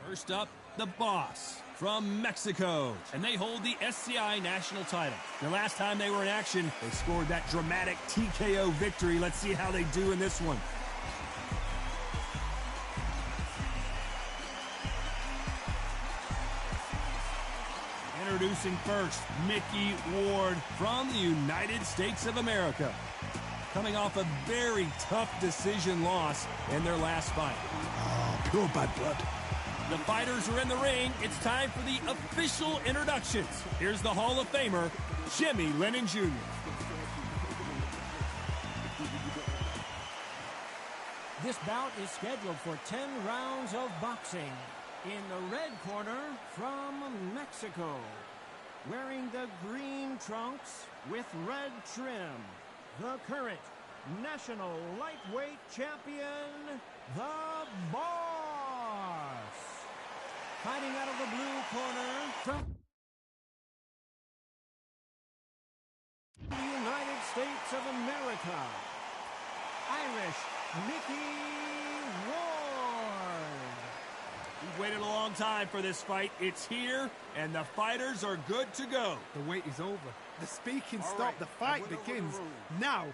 First up, the Boss from Mexico, and they hold the SCI national title. The last time they were in action, they scored that dramatic TKO victory. Let's see how they do in this one. Introducing first, Mickey Ward from the United States of America. Coming off a very tough decision loss in their last fight. Oh, pure bad blood. The fighters are in the ring. It's time for the official introductions. Here's the Hall of Famer, Jimmy Lennon Jr. This bout is scheduled for 10 rounds of boxing. In the red corner, from Mexico, wearing the green trunks with red trim, the current national lightweight champion, the Boss. Fighting out of the blue corner from the United States of America, Irish Mickey Ward. We've waited a long time for this fight. It's here, and the fighters are good to go. The wait is over. The speaking stopped. The fight begins. Now,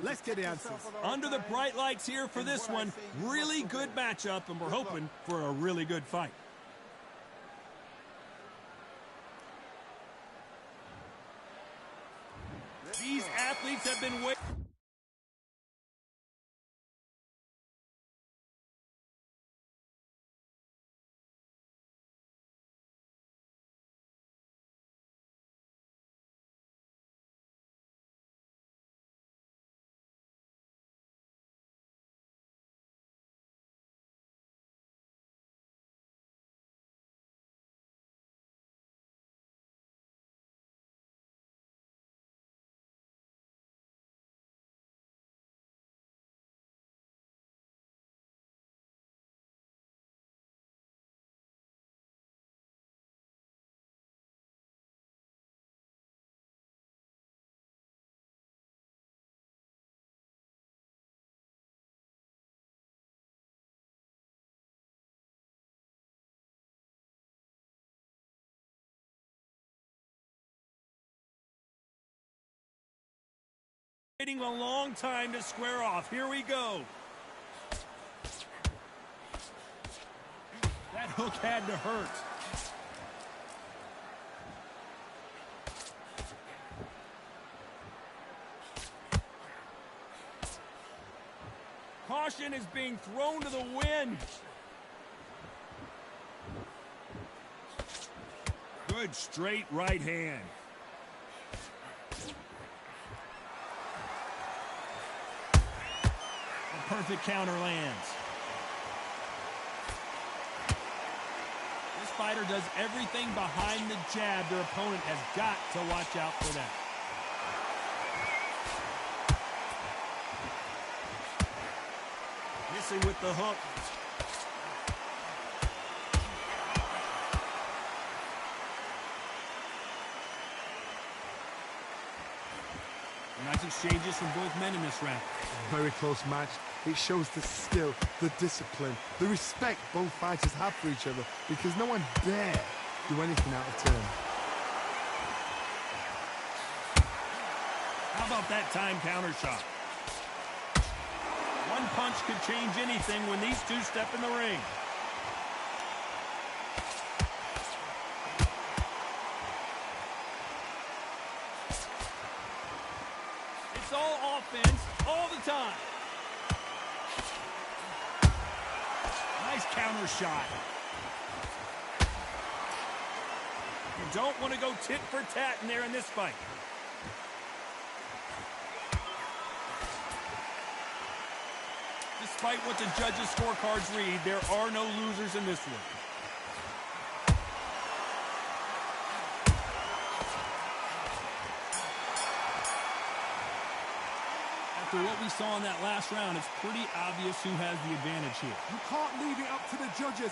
let's get the answers. Under the bright lights here for this one, really good matchup, and we're hoping for a really good fight. These athletes have been waiting. Waiting a long time to square off. Here we go. That hook had to hurt. Caution is being thrown to the wind. Good straight right hand. Perfect counter lands. This fighter does everything behind the jab. Their opponent has got to watch out for that. Missing with the hook. Nice exchanges from both men in this round. Very close match. It shows the skill, the discipline, the respect both fighters have for each other, because no one dare do anything out of turn. How about that time counter shot? One punch could change anything when these two step in the ring. It's all offense all the time. Nice counter shot. You don't want to go tit for tat in there in this fight. Despite what the judges' scorecards read, there are no losers in this one. After what we saw in that last round, it's pretty obvious who has the advantage here. You can't leave it up to the judges.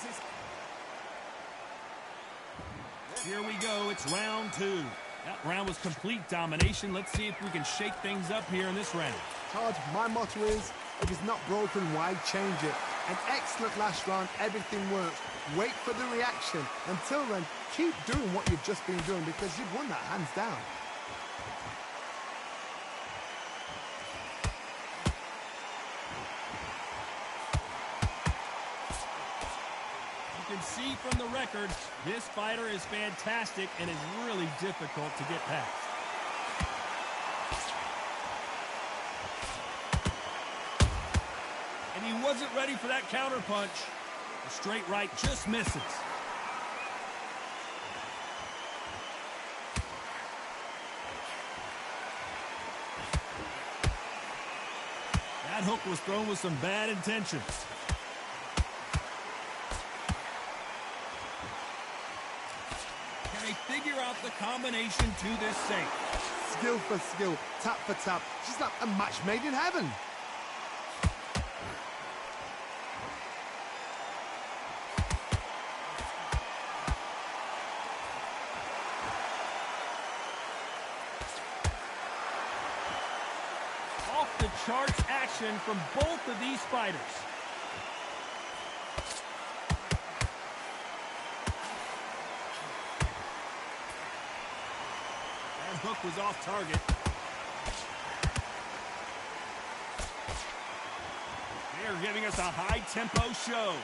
Here we go. It's round two. That round was complete domination. Let's see if we can shake things up here in this round. Todd, my motto is If it's not broken, why change it? An excellent last round, everything works. Wait for the reaction. Until then, keep doing what you've just been doing because you've won that hands down. You can see from the record, this fighter is fantastic and is really difficult to get past. And he wasn't ready for that counter punch. The straight right just misses. That hook was thrown with some bad intentions. Can they figure out the combination to this safe? Skill for skill, tap for tap. She's like a match made in heaven. Off the charts action from both of these fighters. That hook was off target. They are giving us a high-tempo show.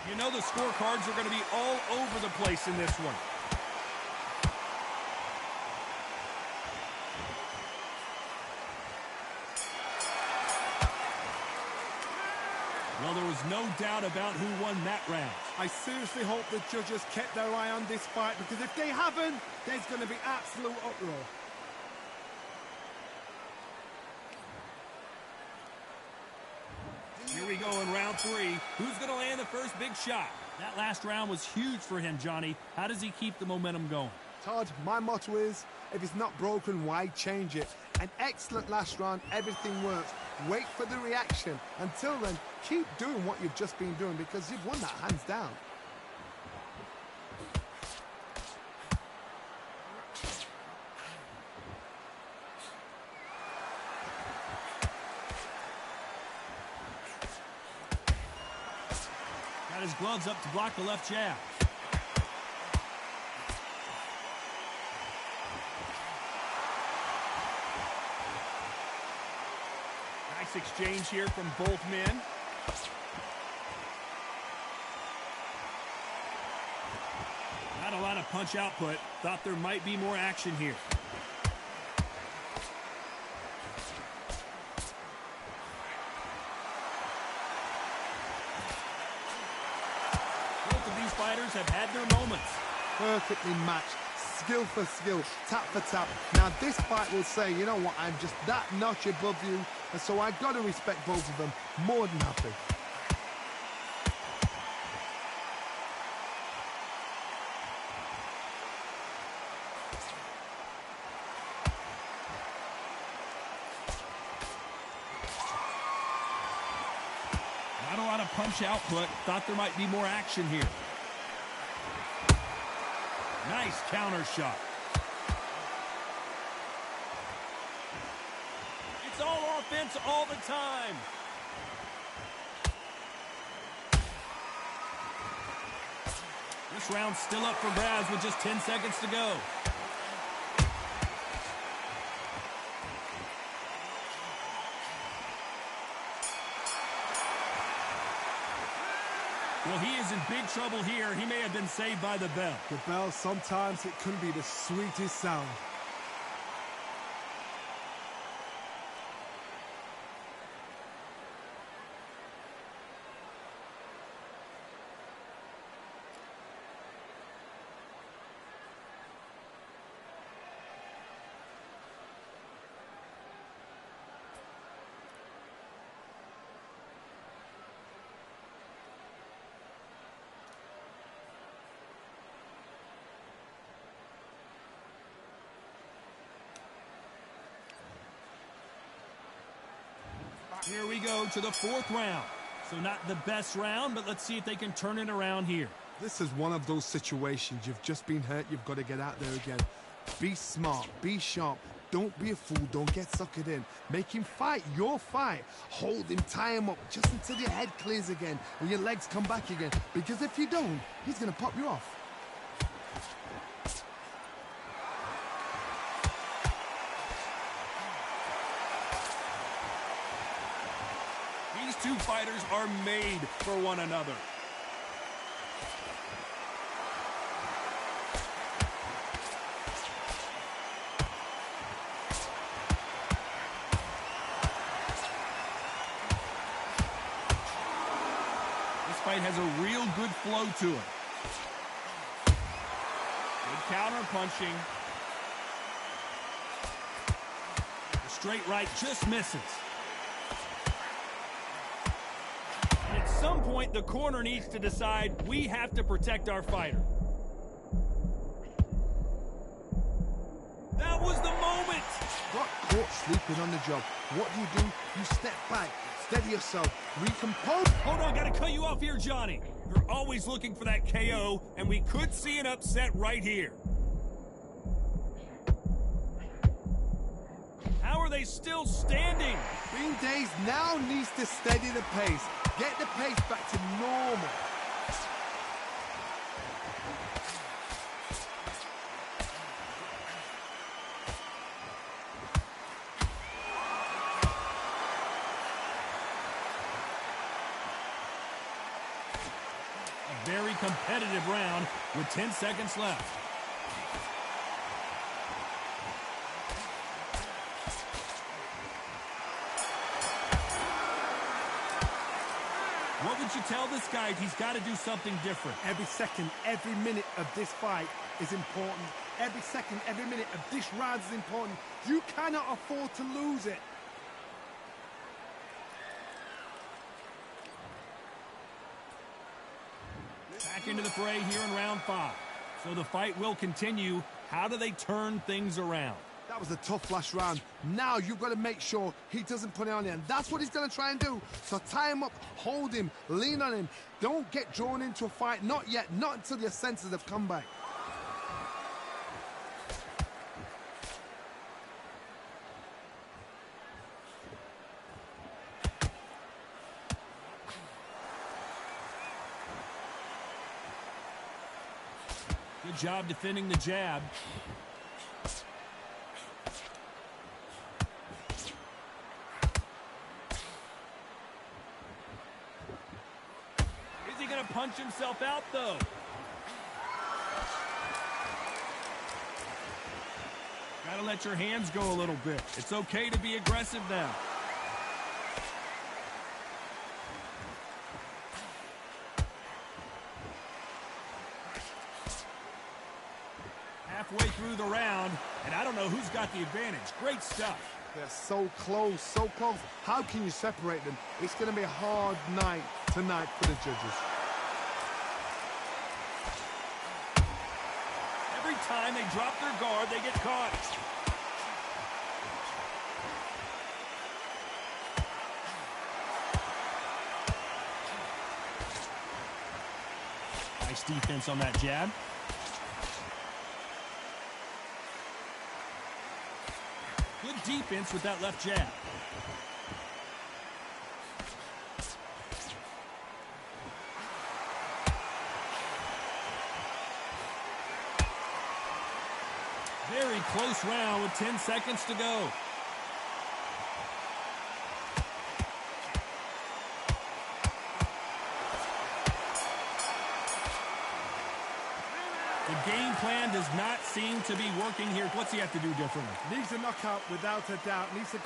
You know the scorecards are going to be all over the place in this one. Well, there was no doubt about who won that round. I seriously hope the judges kept their eye on this fight because if they haven't, there's going to be absolute uproar. Here we go in round three. Who's going to land the first big shot? That last round was huge for him, Johnny. How does he keep the momentum going? Todd, my motto is, if it's not broken, why change it? An excellent last round, everything works. Wait for the reaction. Until then, keep doing what you've just been doing because you've won that hands down. Got his gloves up to block the left jab. Nice exchange here from both men. Not a lot of punch output. Thought there might be more action here. Both of these fighters have had their moments. Perfectly matched. Skill for skill, tap for tap. Now this fight will say, you know what, I'm just that notch above you, and so I've got to respect both of them. More than happy. Not a lot of punch output. Thought there might be more action here. Nice counter shot. It's all offense all the time. This round's still up for grabs with just 10 seconds to go. Well, he is in big trouble here. He may have been saved by the bell. The bell, sometimes it can be the sweetest sound. Here we go to the fourth round. So not the best round, but let's see if they can turn it around here. This is one of those situations. You've just been hurt. You've got to get out there again. Be smart. Be sharp. Don't be a fool. Don't get suckered in. Make him fight your fight. Hold him. Tie him up just until your head clears again and your legs come back again. Because if you don't, he's going to pop you off. These two fighters are made for one another. This fight has a real good flow to it. Good counter punching. The straight right just misses. At some point, the corner needs to decide we have to protect our fighter. That was the moment! Got caught sleeping on the job. What do? You step back, steady yourself, recompose. Hold on, gotta cut you off here, Johnny. You're always looking for that KO, and we could see an upset right here. How are they still standing? Bean Days now needs to steady the pace. Get the pace back to normal. A very competitive round with 10 seconds left. What would you tell this guy? He's got to do something different. Every second, every minute of this fight is important. Every second, every minute of this round is important. You cannot afford to lose it. Back into the fray here in round 5. So the fight will continue. How do they turn things around? That was a tough last round. Now you've got to make sure he doesn't put it on you. And that's what he's going to try and do. So tie him up, hold him, lean on him. Don't get drawn into a fight. Not yet. Not until your senses have come back. Good job defending the jab. Is he going to punch himself out, though? Got to let your hands go a little bit. It's okay to be aggressive now. Halfway through the round, and I don't know who's got the advantage. Great stuff. They're so close, so close. How can you separate them? It's going to be a hard night tonight for the judges. Every time they drop their guard, they get caught. Nice defense on that jab. Good defense with that left jab. Very close round with 10 seconds to go. The game plan does not seem to be working here. What's he have to do differently? Needs a knockout without a doubt. Needs to